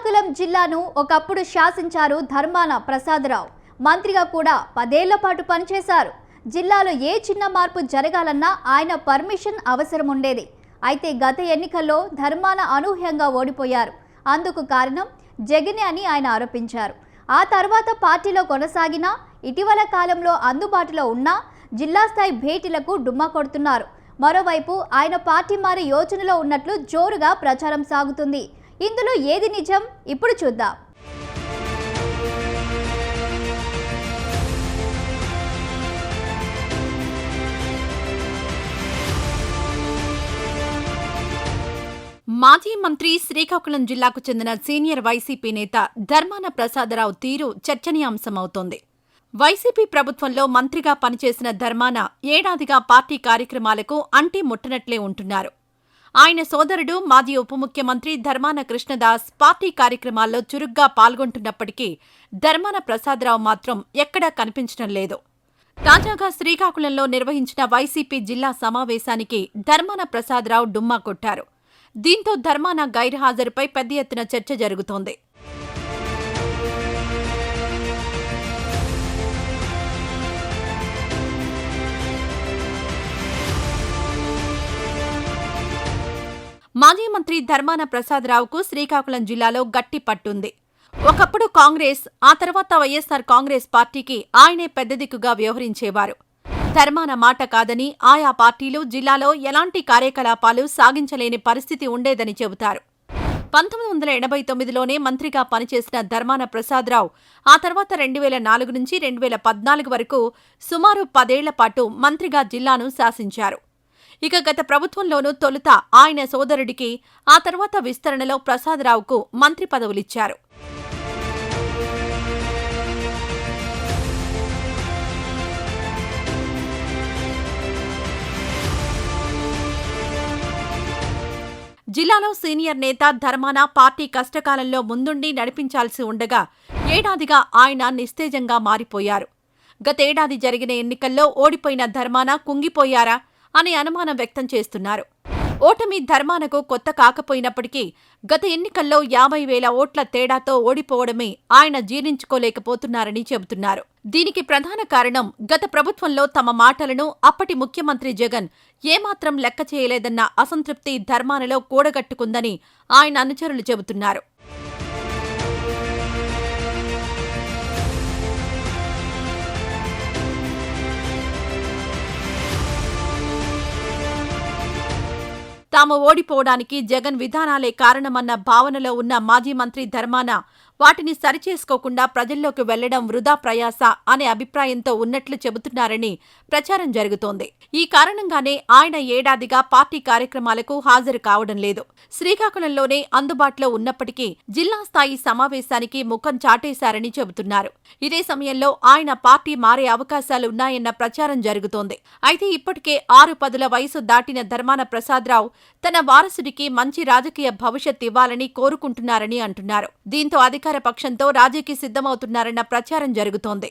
శ్రీకాకుళం జిల్లాను ఒకప్పుడు శాసించారు ధర్మాన ప్రసాదరావు. మంత్రిగా కూడా 10 ఏళ్ల పాటు పనిచేశారు. జిల్లాలో ఏ చిన్న మార్పు జరగాలన్నా ఆయన పర్మిషన్ అవసరం ఉండేది. అయితే గత ఎన్నికల్లో ధర్మాన అనూహ్యంగా ఓడిపోయారు. అందుకు కారణం జగనే అని ఆయన ఆరోపించారు. ఆ తర్వాత పార్టీలో కొనసాగినా ఇటీవల కాలంలో అందుబాటులో ఉన్న జిల్లా స్థాయి భేటీలకు డుమ్మా కొడుతున్నారు. మరోవైపు ఆయన పార్టీ మారే యోచనలో ఉన్నట్లు జోరుగా ప్రచారం సాగుతుంది. ఇందులో ఏది నిజం ఇప్పుడు చూద్దాం. మాజీ మంత్రి శ్రీకాకుళం జిల్లాకు చెందిన సీనియర్ వైసీపీ నేత ధర్మాన ప్రసాదరావు తీరు చర్చనీయాంశమవుతోంది. వైసీపీ ప్రభుత్వంలో మంత్రిగా పనిచేసిన ధర్మాన ఏడాదిగా పార్టీ కార్యక్రమాలకు అంటి ముట్టనట్లే ఉంటున్నారు. ఆయన సోదరుడు మాజీ ఉప ముఖ్యమంత్రి ధర్మాన కృష్ణదాస్ పార్టీ కార్యక్రమాల్లో చురుగ్గా పాల్గొంటున్నప్పటికీ ధర్మాన ప్రసాదరావు మాత్రం ఎక్కడా కనిపించడం లేదు. తాజాగా శ్రీకాకుళంలో నిర్వహించిన వైసీపీ జిల్లా సమావేశానికి ధర్మాన ప్రసాదరావు డుమ్మా కొట్టారు. దీంతో ధర్మాన గైర్హాజరుపై పెద్ద ఎత్తున చర్చ జరుగుతోంది. మాజీ మంత్రి ధర్మాన ప్రసాదరావుకు శ్రీకాకుళం జిల్లాలో గట్టి పట్టుంది. ఒకప్పుడు కాంగ్రెస్, ఆ తర్వాత వైఎస్సార్ కాంగ్రెస్ పార్టీకి ఆయనే పెద్ద దిక్కుగా వ్యవహరించేవారు. ధర్మాన మాట కాదని ఆయా పార్టీలు జిల్లాలో ఎలాంటి కార్యకలాపాలు సాగించలేని పరిస్థితి ఉండేదని చెబుతారు. 1989లోనే మంత్రిగా పనిచేసిన ధర్మాన ప్రసాదరావు ఆ తర్వాత 2004 నుంచి 2014 వరకు సుమారు 10 ఏళ్ల పాటు మంత్రిగా జిల్లాను శాసించారు. ఇక గత ప్రభుత్వంలోనూ తొలుత ఆయన సోదరుడికి, ఆ తర్వాత విస్తరణలో ప్రసాదరావుకు మంత్రి పదవులిచ్చారు. జిల్లాలో సీనియర్ నేత ధర్మాన పార్టీ కష్టకాలంలో ముందుండి నడిపించాల్సి ఉండగా ఏడాదిగా ఆయన నిస్తేజంగా మారిపోయారు. గతేడాది జరిగిన ఎన్నికల్లో ఓడిపోయిన ధర్మాన కుంగిపోయారా అనే అనుమానం వ్యక్తం చేస్తున్నారు. ఓటమి ధర్మానకు కొత్త కాకపోయినప్పటికీ గత ఎన్నికల్లో 50,000 ఓట్ల తేడాతో ఓడిపోవడమే ఆయన జీర్ణించుకోలేకపోతున్నారని చెబుతున్నారు. దీనికి ప్రధాన కారణం గత ప్రభుత్వంలో తమ మాటలను అప్పటి ముఖ్యమంత్రి జగన్ ఏమాత్రం లెక్క చేయలేదన్న అసంతృప్తి ధర్మానలో కూడగట్టుకుందని ఆయన అనుచరులు చెబుతున్నారు. తాము ఓడిపోవడానికి జగన్ విధానాలే కారణమన్న భావనలో ఉన్న మాజీ మంత్రి ధర్మాన వాటిని సరిచేసుకోకుండా ప్రజల్లోకి వెళ్లడం వృధా ప్రయాస అనే అభిప్రాయంతో ఉన్నట్లు చెబుతున్నారని ప్రచారం జరుగుతోంది. ఈ కారణంగానే ఆయన ఏడాదిగా పార్టీ కార్యక్రమాలకు హాజరు కావడం లేదు. శ్రీకాకుళంలోనే అందుబాటులో ఉన్నప్పటికీ జిల్లా స్థాయి సమావేశానికి ముఖం చాటేశారని చెబుతున్నారు. ఇదే సమయంలో ఆయన పార్టీ మారే అవకాశాలు ఉన్నాయన్న ప్రచారం జరుగుతోంది. అయితే ఇప్పటికే 6 వయసు దాటిన ధర్మాన ప్రసాదరావు తన వారసుడికి మంచి రాజకీయ భవిష్యత్ ఇవ్వాలని కోరుకుంటున్నారని అంటున్నారు. దీంతో అధికార పక్షంతో రాజీకి సిద్ధమవుతున్నారన్న ప్రచారం జరుగుతోంది.